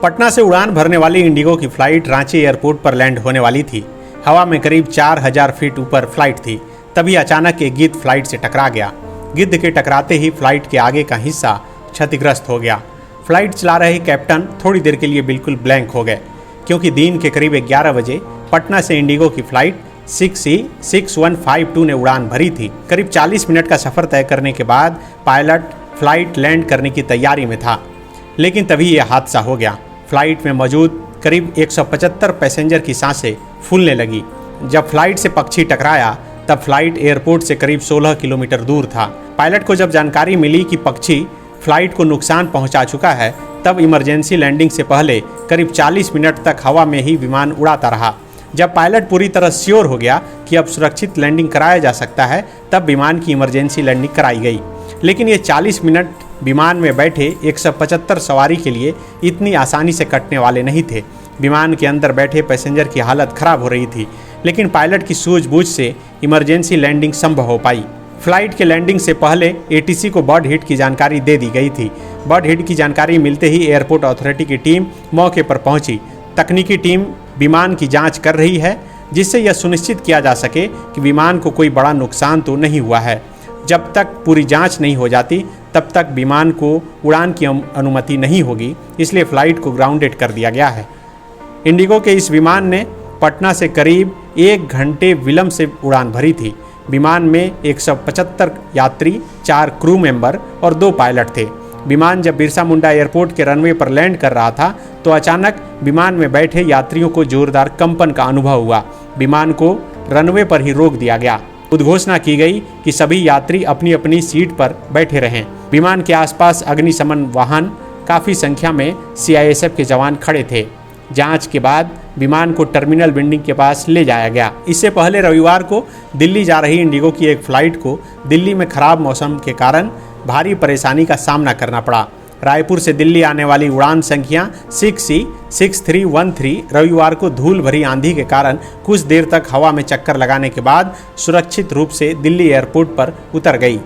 पटना से उड़ान भरने वाली इंडिगो की फ्लाइट रांची एयरपोर्ट पर लैंड होने वाली थी। हवा में करीब 4000 फीट ऊपर फ्लाइट थी। तभी अचानक एक गिद्ध फ्लाइट से टकरा गया। गिद्ध के टकराते ही फ्लाइट के आगे का हिस्सा क्षतिग्रस्त हो गया। फ्लाइट चला रहे कैप्टन थोड़ी देर के लिए बिल्कुल ब्लैंक हो गए, क्योंकि दिन के करीब 11 बजे पटना से इंडिगो की फ्लाइट 6C6152 ने उड़ान भरी थी। करीब 40 मिनट का सफ़र तय करने के बाद पायलट फ्लाइट लैंड करने की तैयारी में था, लेकिन तभी यह हादसा हो गया। फ्लाइट में मौजूद करीब 175 पैसेंजर की सांसें फूलने लगी। जब फ्लाइट से पक्षी टकराया तब फ्लाइट एयरपोर्ट से करीब 16 किलोमीटर दूर था। पायलट को जब जानकारी मिली कि पक्षी फ्लाइट को नुकसान पहुंचा चुका है, तब इमरजेंसी लैंडिंग से पहले करीब 40 मिनट तक हवा में ही विमान उड़ाता रहा। जब पायलट पूरी तरह श्योर हो गया कि अब सुरक्षित लैंडिंग कराया जा सकता है, तब विमान की इमरजेंसी लैंडिंग कराई गई। लेकिन ये 40 मिनट विमान में बैठे 175 सवारी के लिए इतनी आसानी से कटने वाले नहीं थे। विमान के अंदर बैठे पैसेंजर की हालत खराब हो रही थी, लेकिन पायलट की सूझबूझ से इमरजेंसी लैंडिंग संभव हो पाई। फ्लाइट के लैंडिंग से पहले एटीसी को बर्ड हिट की जानकारी दे दी गई थी। बर्ड हिट की जानकारी मिलते ही एयरपोर्ट अथॉरिटी की टीम मौके पर पहुंची। तकनीकी टीम विमान की जांच कर रही है, जिससे यह सुनिश्चित किया जा सके कि विमान को कोई बड़ा नुकसान तो नहीं हुआ है। जब तक पूरी जांच नहीं हो जाती, तब तक विमान को उड़ान की अनुमति नहीं होगी, इसलिए फ्लाइट को ग्राउंडेड कर दिया गया है। इंडिगो के इस विमान ने पटना से करीब 1 घंटे विलंब से उड़ान भरी थी। विमान में 175 यात्री, 4 क्रू मेंबर और 2 पायलट थे। विमान जब बिरसा मुंडा एयरपोर्ट के रनवे पर लैंड कर रहा था, तो अचानक विमान में बैठे यात्रियों को जोरदार कंपन का अनुभव हुआ। विमान को रनवे पर ही रोक दिया गया। उद्घोषणा की गई कि सभी यात्री अपनी अपनी सीट पर बैठे रहें। विमान के आसपास अग्निशमन वाहन, काफ़ी संख्या में CISF के जवान खड़े थे। जांच के बाद विमान को टर्मिनल बिल्डिंग के पास ले जाया गया। इससे पहले रविवार को दिल्ली जा रही इंडिगो की एक फ्लाइट को दिल्ली में खराब मौसम के कारण भारी परेशानी का सामना करना पड़ा। रायपुर से दिल्ली आने वाली उड़ान संख्या 6C6313 रविवार को धूल भरी आंधी के कारण कुछ देर तक हवा में चक्कर लगाने के बाद सुरक्षित रूप से दिल्ली एयरपोर्ट पर उतर गई।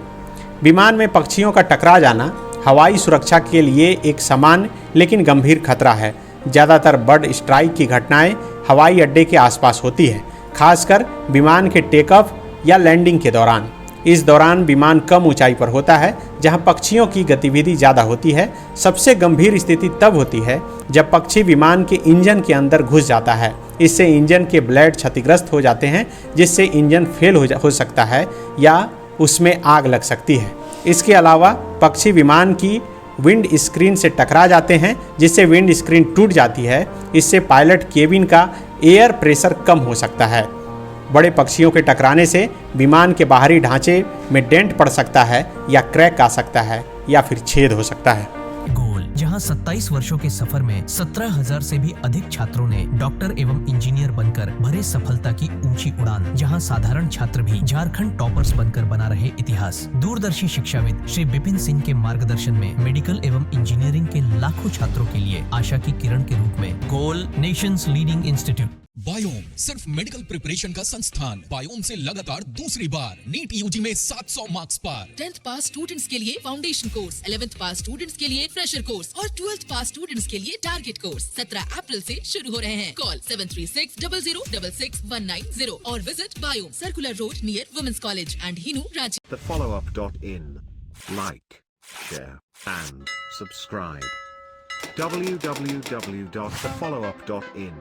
विमान में पक्षियों का टकरा जाना हवाई सुरक्षा के लिए एक सामान्य लेकिन गंभीर खतरा है। ज़्यादातर बर्ड स्ट्राइक की घटनाएं हवाई अड्डे के आसपास होती है, खासकर विमान के टेक ऑफ या लैंडिंग के दौरान। इस दौरान विमान कम ऊंचाई पर होता है, जहां पक्षियों की गतिविधि ज़्यादा होती है। सबसे गंभीर स्थिति तब होती है जब पक्षी विमान के इंजन के अंदर घुस जाता है। इससे इंजन के ब्लेड क्षतिग्रस्त हो जाते हैं, जिससे इंजन फेल हो सकता है या उसमें आग लग सकती है। इसके अलावा पक्षी विमान की विंड स्क्रीन से टकरा जाते हैं, जिससे विंड स्क्रीन टूट जाती है। इससे पायलट केबिन का एयर प्रेशर कम हो सकता है। बड़े पक्षियों के टकराने से विमान के बाहरी ढांचे में डेंट पड़ सकता है या क्रैक आ सकता है या फिर छेद हो सकता है। गोल, जहां 27 वर्षों के सफर में 17,000 से भी अधिक छात्रों ने डॉक्टर एवं इंजीनियर बनकर भरे सफलता की ऊंची उड़ान, जहां साधारण छात्र भी झारखंड टॉपर्स बनकर बना रहे इतिहास। दूरदर्शी शिक्षाविद श्री विपिन सिंह के मार्गदर्शन में मेडिकल एवं इंजीनियरिंग के लाखों छात्रों के लिए आशा की किरण के रूप में गोल, नेशंस लीडिंग इंस्टीट्यूट। बायोम सिर्फ मेडिकल प्रिपरेशन का संस्थान। बायोम से लगातार दूसरी बार नीट यूजी में 700 मार्क्स पार। 10th पास स्टूडेंट्स के लिए फाउंडेशन कोर्स, 11th पास स्टूडेंट्स के लिए फ्रेशर कोर्स और 12th पास स्टूडेंट्स के लिए टारगेट कोर्स 17 अप्रैल से शुरू हो रहे हैं। कॉल 7360066190 और visit Biome, circular road near women's college and Hinoo, Ranchi. thefollowup.in. Like, share and subscribe. www.thefollowup.in